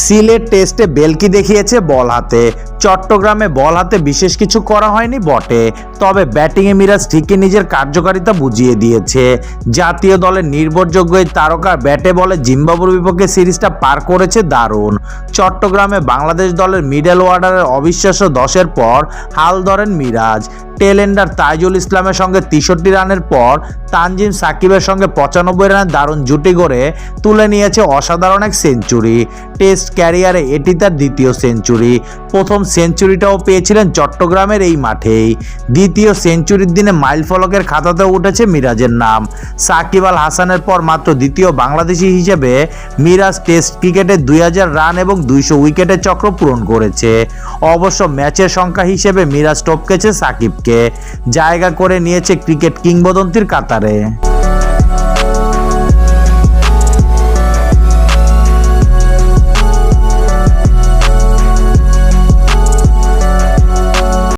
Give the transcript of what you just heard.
সিলেট টেস্টে বেলকি দেখিয়েছে বল হাতে। চট্টগ্রামে বল হাতে বিশেষ কিছু করা হয়নি বটে, তবে ব্যাটিংয়ে মিরাজ ঠিকই নিজের কার্যকারিতা বুঝিয়ে দিয়েছে। জাতীয় দলের নির্ভরযোগ্য এই তারকা ব্যাটে বলে জিম্বাবুর বিপক্ষে সিরিজটা পার করেছে দারুণ। চট্টগ্রামে বাংলাদেশ দলের মিডল অর্ডারের অবিশ্বাস্য 10-এর পর হাল ধরেন মিরাজ। টেলেন্ডার তাইজুল ইসলামের সঙ্গে 63 রানের পর তানজিম সাকিবের সঙ্গে 95 রানের দারুণ জুটি গড়ে তুলে নিয়েছে অসাধারণ এক সেঞ্চুরি। টেস্ট ক্যারিয়ারে এটি তার দ্বিতীয় সেঞ্চুরি। প্রথম সেঞ্চুরিটাও পেয়েছিলেন চট্টগ্রামের এই মাঠেই। দ্বিতীয় সেঞ্চুরির দিনে মাইলফলকের খাতাতেও উঠেছে মিরাজের নাম। সাকিব আল হাসানের পর মাত্র দ্বিতীয় বাংলাদেশি হিসেবে মিরাজ টেস্ট ক্রিকেটে 2000 রান এবং 200 উইকেটের চক্র পূরণ করেছে। অবশ্য ম্যাচের সংখ্যা হিসেবে মিরাজ টপকেছে সাকিবকে, জায়গা করে নিয়েছে ক্রিকেট কিংবদন্তির কাতারে।